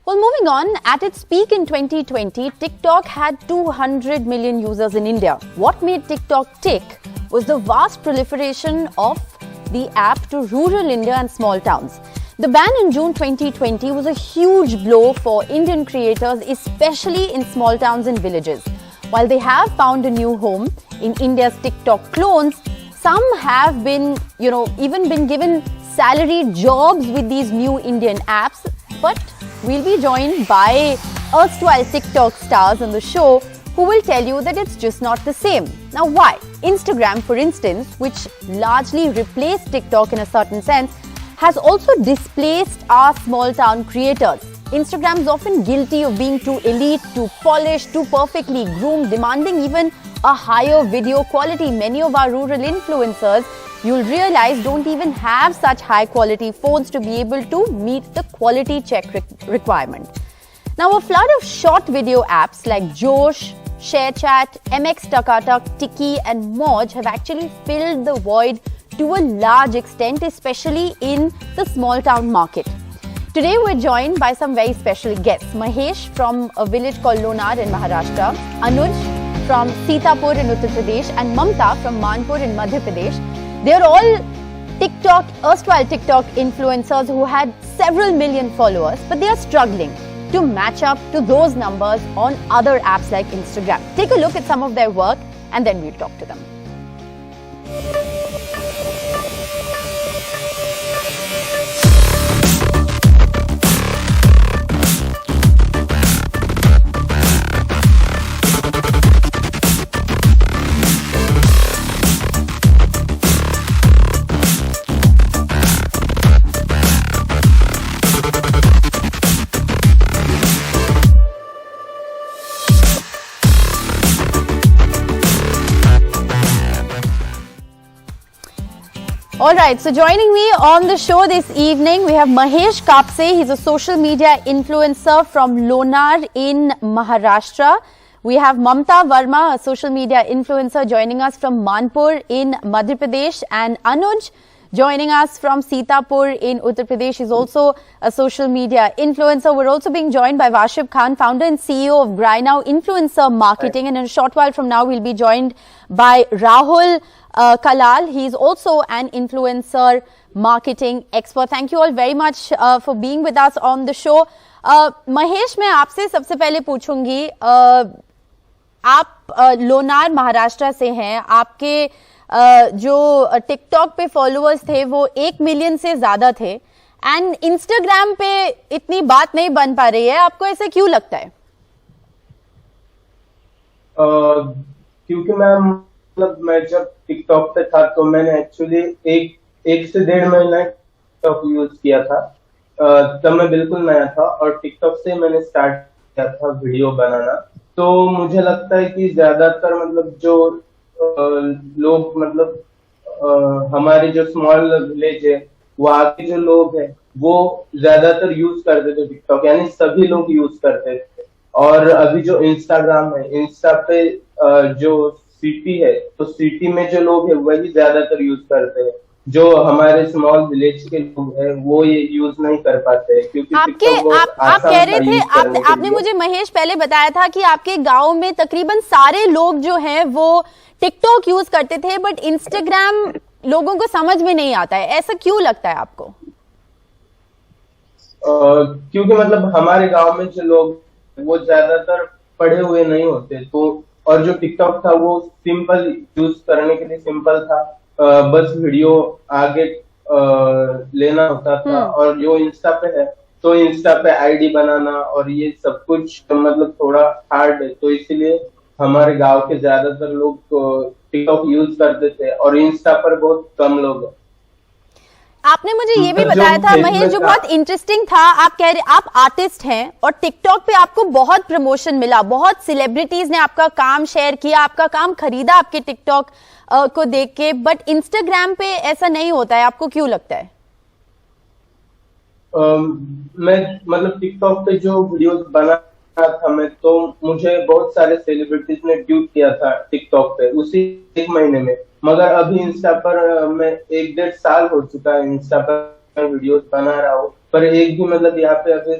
Well, moving on, at its peak in 2020, TikTok had 200 million users in India. What made TikTok tick was the vast proliferation of the app to rural India and small towns. The ban in June 2020 was a huge blow for Indian creators, especially in small towns and villages. While they have found a new home in India's TikTok clones, some have been, even been given salaried jobs with these new Indian apps. But we'll be joined by erstwhile TikTok stars on the show who will tell you that it's just not the same. Now, why? Instagram, for instance, which largely replaced TikTok in a certain sense, has also displaced our small town creators. Instagram is often guilty of being too elite, too polished, too perfectly groomed, demanding even a higher video quality. Many of our rural influencers, you'll realize, don't even have such high quality phones to be able to meet the quality check requirement. Now, a flood of short video apps like Josh, ShareChat, MX Takatak, Tiki and Moj have actually filled the void to a large extent, especially in the small town market. Today, we're joined by some very special guests. Mahesh from a village called Lonar in Maharashtra, Anuj from Sitapur in Uttar Pradesh, and Mamta from Manpur in Madhya Pradesh. They're all erstwhile TikTok influencers who had several million followers, but they are struggling to match up to those numbers on other apps like Instagram. Take a look at some of their work and then we'll talk to them. Alright, so joining me on the show this evening, we have Mahesh Kapse. He's a social media influencer from Lonar in Maharashtra. We have Mamta Verma, a social media influencer, joining us from Manpur in Madhya Pradesh, and Anuj joining us from Sitapur in Uttar Pradesh. He's also a social media influencer. We're also being joined by Washib Khan, founder and CEO of Grynow Influencer Marketing. And in a short while from now, we'll be joined by Rahul Kalal. He's also an influencer marketing expert. Thank you all very much for being with us on the show. Mahesh, मैं आपसे सबसे पहले पूछूंगी, आप लोनार महाराष्ट्र से हैं, आपके जो टिकटॉक पे फॉलोअर्स थे वो 1 मिलियन से ज्यादा थे एंड इंस्टाग्राम पे इतनी बात नहीं बन पा रही है, आपको ऐसे क्यों लगता है? क्योंकि मैं जब टिकटॉक पे था तो मैंने एक्चुअली एक से 1.5 महीना टिकटॉक यूज किया था। तब मैं बिल्कुल नया था और टिकटॉक से मैंने स्टार्ट किया था वीडियो बनाना। तो मुझे लगता है कि ज्यादातर जो लोग हमारे जो स्मॉल विलेज है वहाँ के जो लोग हैं वो ज्यादातर यूज करते थे टिकटॉक, यानी सभी लोग यूज करते थे। और अभी जो इंस्टाग्राम है, इंस्टा पे जो सिटी है तो सिटी में जो लोग हैं वही ज्यादातर यूज करते हैं। जो हमारे स्मॉल विलेज के लोग हैं वो ये यूज नहीं कर पाते हैं क्योंकि आप कह रहे थे, आपने मुझे महेश पहले बताया था कि आपके गांव में तकरीबन सारे लोग जो हैं वो टिकटॉक यूज करते थे, बट इंस्टाग्राम लोगों को समझ में नहीं आता है। ऐसा क्यों लगता है आपको? क्योंकि हमारे गांव में जो लोग वो ज्यादातर पढ़े हुए नहीं होते, तो और जो टिकटॉक था वो सिंपल यूज करने के लिए सिंपल था, बस वीडियो आगे लेना होता था। और जो इंस्टा पे है तो इंस्टा पे आईडी बनाना और ये सब कुछ थोड़ा हार्ड है, तो इसीलिए हमारे गांव के ज्यादातर लोग टिकटॉक यूज करते थे और इंस्टा पर बहुत कम लोग हैं। आपने मुझे ये भी बताया था महेश, जो बहुत इंटरेस्टिंग था, आप कह रहे आप आर्टिस्ट हैं और टिकटॉक पे आपको बहुत प्रमोशन मिला, बहुत सेलिब्रिटीज ने आपका काम शेयर किया, आपका काम खरीदा आपके टिकटॉक को देख के, बट इंस्टाग्राम पे ऐसा नहीं होता है। आपको क्यों लगता है? मैं टिकटॉक पे जो वीडियोस बना था मैं, तो मुझे बहुत सारे सेलिब्रिटीज ने ट्यूट किया था टिकटॉक पे उसी 1 महीने में। मगर अभी इंस्टा पर मैं 1-1.5 साल हो चुका है इंस्टा पर वीडियोस बना रहा हूँ, पर एक भी यहाँ पे अभी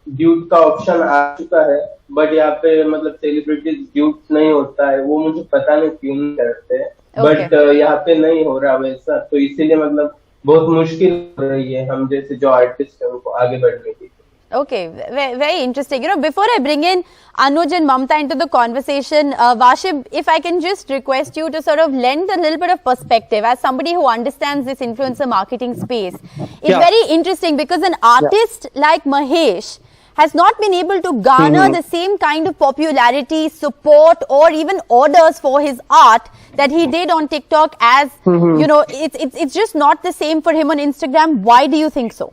ड्यूट का ऑप्शन आ चुका है, बट यहाँ पे मतलब सेलिब्रिटीज ड्यूट नहीं होता है, वो मुझे पता नहीं क्यों नहीं करते, बट यहाँ पे नहीं हो रहा वैसा, तो इसीलिए मतलब बहुत मुश्किल हो रही है हम जैसे जो आर्टिस्ट है उनको आगे बढ़ने की। Okay, very interesting. You know, before I bring in Anuj and Mamta into the conversation, Vashib, if I can just request you to sort of lend a little bit of perspective as somebody who understands this influencer marketing space. It's very interesting because an artist like Mahesh has not been able to garner the same kind of popularity, support, or even orders for his art that he did on TikTok as, you know, it's just not the same for him on Instagram. Why do you think so?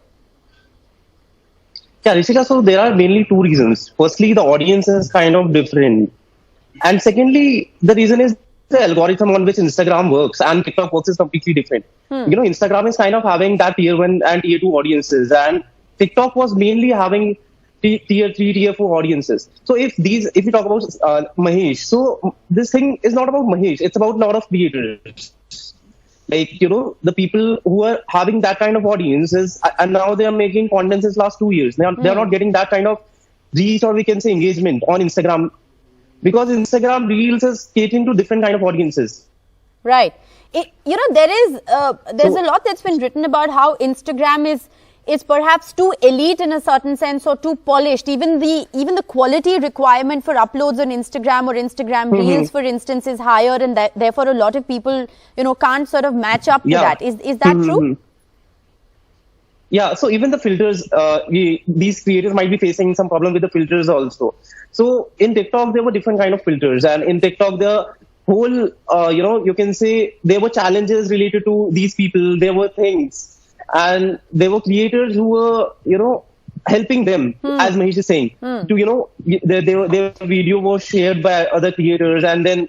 Yeah, Rishika, so there are mainly two reasons. Firstly, the audience is kind of different. And secondly, the reason is the algorithm on which Instagram works and TikTok works is completely different. You know, Instagram is kind of having that tier 1 and tier 2 audiences, and TikTok was mainly having tier 3, tier 4 audiences. So if you talk about Mahesh, so this thing is not about Mahesh, it's about a lot of creators. Like, you know, the people who are having that kind of audiences, and now they are making content since last 2 years. They are not getting that kind of reach, or we can say engagement on Instagram, because Instagram Reels is catering to different kind of audiences. Right. You know, there's a lot that's been written about how Instagram is perhaps too elite in a certain sense, or too polished. Even the quality requirement for uploads on Instagram or Instagram Reels, for instance, is higher, and therefore a lot of people, you know, can't sort of match up to that. Is that true? Yeah, so even the filters, these creators might be facing some problem with the filters also. So in TikTok, there were different kind of filters, and in TikTok, the whole, you know, you can say there were challenges related to these people. There were things. And there were creators who were, you know, helping them, as Mahesh is saying, to, you know, their video was shared by other creators, and then,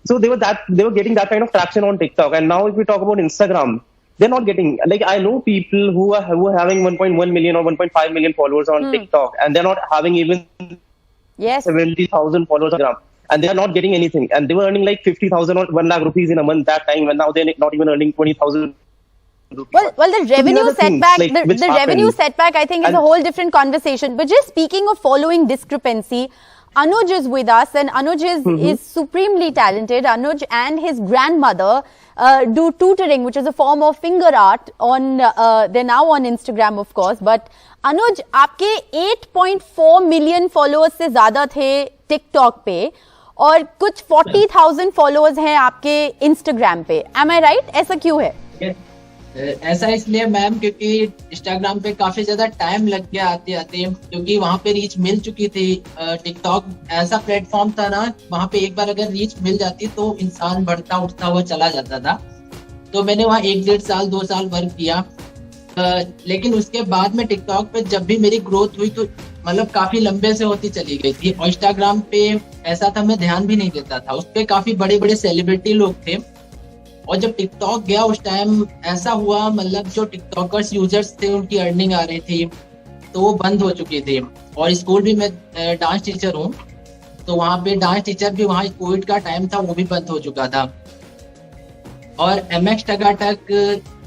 so they were getting that kind of traction on TikTok. And now if we talk about Instagram, they're not getting, like, I know people who are having 1.1 million or 1.5 million followers on TikTok, and they're not having even 70,000 followers on Instagram, and they're not getting anything. And they were earning like 50,000 or 1 lakh rupees in a month that time, and now they're not even earning 20,000. Well, the revenue setback, like, the revenue setback, I think, is a whole different conversation. But just speaking of following discrepancy, Anuj is with us, and Anuj is supremely talented. Anuj and his grandmother do tutoring, which is a form of finger art. They're now on Instagram, of course. But Anuj, आपके 8.4 million followers से ज़्यादा थे TikTok पे, और कुछ 40,000 followers हैं आपके Instagram पे. Am I right? ऐसा क्यों है? ऐसा इसलिए मैम क्योंकि इंस्टाग्राम पे काफी ज्यादा टाइम लग गया आते आते, क्योंकि वहाँ पे रीच मिल चुकी थी। टिकटॉक ऐसा प्लेटफॉर्म था ना, वहाँ पे एक बार अगर रीच मिल जाती तो इंसान बढ़ता उठता हुआ चला जाता था। तो मैंने वहाँ 1-1.5 साल 2 साल वर्क किया, लेकिन उसके बाद में टिकटॉक पे जब भी मेरी ग्रोथ हुई तो मतलब काफी लंबे से होती चली गई थी। और इंस्टाग्राम पे ऐसा था, मैं ध्यान भी नहीं देता था, उस पे काफी बड़े बड़े सेलिब्रिटी लोग थे। और जब टिकटॉक गया उस टाइम ऐसा हुआ, मतलब जो टिकटॉकर्स यूजर्स थे उनकी अर्निंग आ रही थी तो वो बंद हो चुकी थी। और स्कूल भी मैं डांस टीचर हूँ, तो वहाँ पे डांस टीचर भी, वहाँ कोविड का टाइम था, वो भी बंद हो चुका था। और MX टकाटक,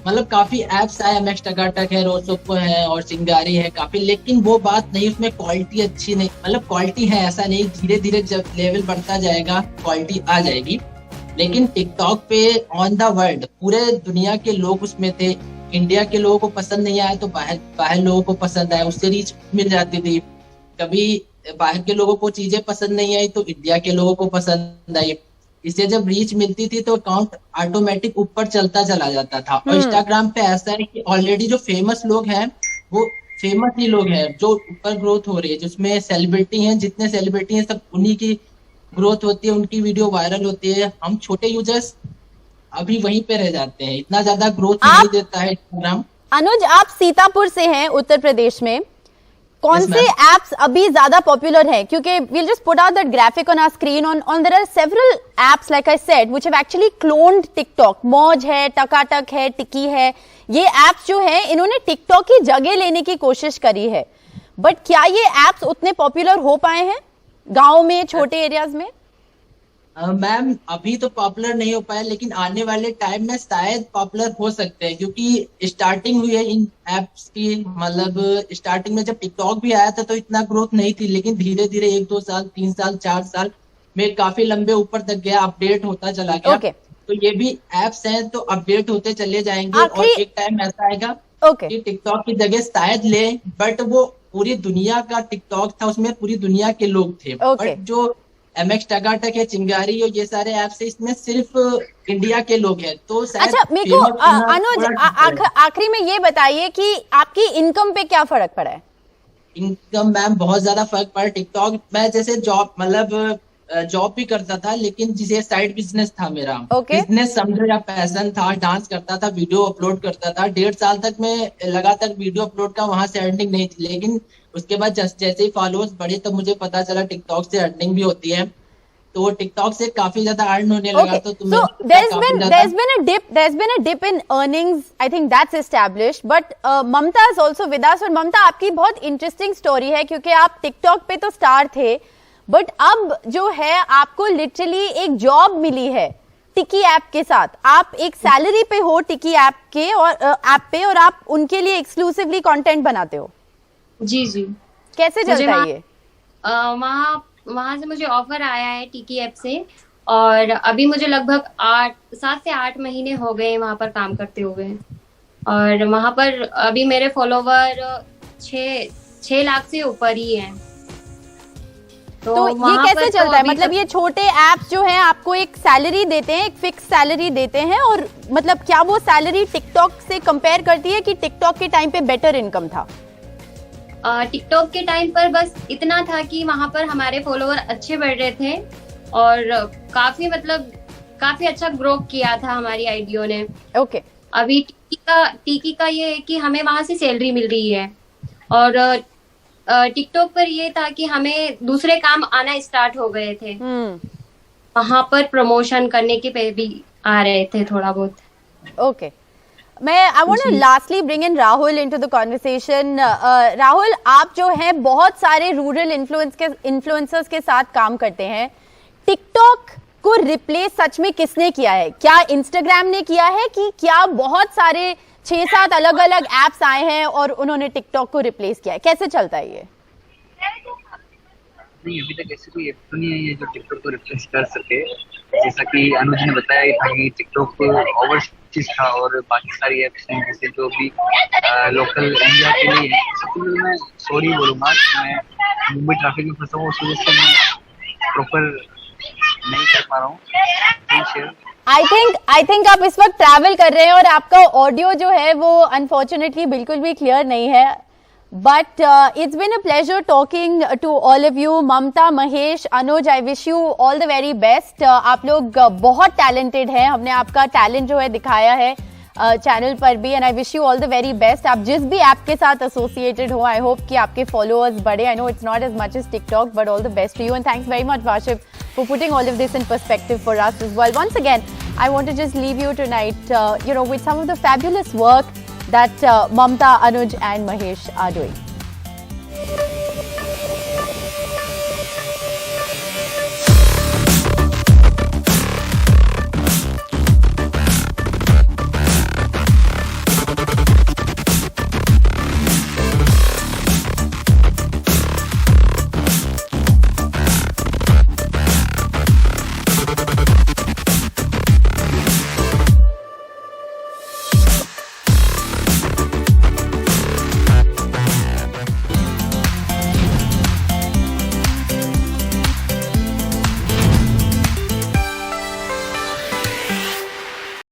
मतलब काफी एप्स आए, MX टकाटक है, रोसोपो है और चिंगारी है काफी, लेकिन वो बात नहीं, उसमें क्वालिटी अच्छी नहीं, मतलब क्वालिटी है ऐसा नहीं, धीरे धीरे जब लेवल बढ़ता जाएगा क्वालिटी आ जाएगी। लेकिन टिकटॉक पे ऑन द वर्ल्ड पूरे दुनिया के लोग उसमें थे। इंडिया के लोगों को पसंद नहीं आया तो बाहर लोगों को पसंद आया, उससे रीच मिल जाती थी। कभी बाहर के लोगों को चीजें पसंद नहीं आई तो इंडिया के लोगों को पसंद आई। इससे जब रीच मिलती थी तो अकाउंट ऑटोमेटिक ऊपर चलता चला जाता था। और इंस्टाग्राम पे ऐसा है कि ऑलरेडी जो फेमस लोग हैं वो फेमस ही लोग हैं, जो ऊपर ग्रोथ हो रही है, जिसमें सेलिब्रिटी हैं, जितने सेलिब्रिटी हैं सब उन्हीं की ग्रोथ होती है, उनकी वीडियो वायरल होती है। हम छोटे यूजर्स अभी वहीं पे रह जाते हैं, इतना ज्यादा ग्रोथ नहीं देता है इंस्टाग्राम। अनुज, आप सीतापुर से हैं, उत्तर प्रदेश में, कौन से एप्स अभी ज्यादा पॉपुलर हैं? क्योंकि we'll just put out that graphic on our screen on there are several apps like I said which have actually cloned TikTok. मौज है, टकाटक है, टिकी है, ये एप्स जो हैं इन्होंने टिकटॉक की जगह लेने की कोशिश करी है। बट क्या ये एप्स उतने पॉपुलर हो पाए हैं गांव में, छोटे एरियाज में? मैम अभी तो पॉपुलर नहीं हो पाया, लेकिन आने वाले टाइम में शायद पॉपुलर हो सकते हैं, क्योंकि स्टार्टिंग हुई है इन एप्स की। मतलब स्टार्टिंग में जब टिकटॉक भी आया था तो इतना ग्रोथ नहीं थी, लेकिन धीरे धीरे 1-2 साल 3 साल 4 साल में काफी लंबे ऊपर तक गया, अपडेट होता चला गया। Okay. तो ये भी एप्स हैं तो अपडेट होते चले जाएंगे, और एक टाइम ऐसा आएगा कि टिकटॉक की जगह शायद ले, बट वो पूरी दुनिया का टिकटॉक था, उसमें पूरी दुनिया के लोग थे। बट जो MX टकाटक है, चिंगारी और ये सारे ऐप्स है, इसमें सिर्फ इंडिया के लोग हैं। तो अच्छा, मेरे को अनुज आखिरी में ये बताइए कि आपकी इनकम पे क्या फर्क पड़ा है? इनकम मैम बहुत ज्यादा फर्क पड़ा। टिकटॉक मैं जैसे जॉब मतलब जॉब भी करता था, लेकिन जिसे साइड बिजनेस था मेरा। बिजनेस समझो या पैशन था, डांस करता था, वीडियो अपलोड करता था। 1.5 साल तक मैं लगातार वीडियो अपलोड का, वहां से अर्निंग नहीं थी, लेकिन उसके बाद जैसे ही फॉलोअर्स बढ़े तो मुझे पता चला टिकटॉक से अर्निंग भी होती है, तो टिकटॉक से काफी ज्यादा अर्न होने लगा। तो there's been a dip in earnings, I think that's established, but Mamta is also with us। और ममता, आपकी बहुत इंटरेस्टिंग स्टोरी है, क्योंकि आप टिकटॉक पे तो स्टार थे, बट अब जो है आपको लिटरली एक जॉब मिली है टिकी ऐप के साथ। आप एक सैलरी पे हो टिकी ऐप के और ऐप पे, और आप उनके लिए एक्सक्लूसिवली कंटेंट बनाते हो। जी जी। कैसे चलता है ये? वहाँ से मुझे ऑफर आया है टिकी ऐप से, और अभी मुझे लगभग 7 से 8 महीने हो गए वहाँ पर काम करते हुए, और वहाँ पर अभी मेरे फॉलोवर 6 लाख से ऊपर ही हैं। तो ये कैसे चलता है? मतलब ये छोटे ऐप्स जो हैं आपको एक सैलरी देते हैं, एक फिक्स सैलरी देते हैं, और मतलब क्या वो सैलरी टिकटॉक से कंपेयर करती है कि टिकटॉक के टाइम पे बेटर इनकम था? टिकटॉक के टाइम पर बस इतना था कि वहाँ पर हमारे फॉलोवर अच्छे बढ़ रहे थे, और काफी अच्छा ग्रो किया था हमारी आईडियो ने। ओके। अभी टिकी का ये है कि हमें वहाँ से सैलरी मिल रही है, और टिकटॉक पर ये था कि हमें दूसरे काम आना स्टार्ट हो गए थे। वहाँ पर प्रमोशन करने के पे भी आ रहे थे थोड़ा बहुत। Okay. I want to lastly bring in Rahul into the conversation। Rahul, आप जो हैं बहुत सारे रूरल इन्फ्लुएंसर्स के साथ काम करते हैं। टिकटॉक को रिप्लेस सच में किसने किया है? क्या इंस्टाग्राम ने किया है, कि क्या बहुत सारे 6-7 अलग अलग एप्स आए हैं और उन्होंने टिकटॉक को रिप्लेस किया है? कैसे चलता है ये? नहीं, अभी तक ऐसी कोई ऐप तो नहीं है जो टिकटॉक को रिप्लेस कर सके। जैसा कि अनुज ने बताया था कि टिकटॉक ओवरसीज था, और बाकी सारी ऐप्स हैं जैसे जो भी लोकल इंडिया के लिए है। सबके लिए मैं सॉरी बोलूँगा, मैं मुंबई ट्रैफिक में फंसा हूँ, उस वजह से मैं प्रॉपर नहीं कर पा रहा हूँ। आई थिंक आप इस वक्त ट्रैवल कर रहे हैं और आपका ऑडियो जो है वो अनफॉर्चुनेटली बिल्कुल भी क्लियर नहीं है, but it's been a pleasure talking to all of you. Mamta, Mahesh, Anuj, I wish you all the very best. आप लोग बहुत टैलेंटेड हैं, हमने आपका टैलेंट जो है दिखाया है चैनल पर भी, and I wish you all the very best. आप जिस भी ऐप के साथ एसोसिएटेड हो, आई होप कि आपके फॉलोअर्स बढ़े। I know it's not as much as TikTok, but all the best to you, and thanks very much Washif for putting all of this in perspective for us as well. Once again, I want to just leave you tonight, with some of the fabulous work that Mamta, Anuj and Mahesh are doing.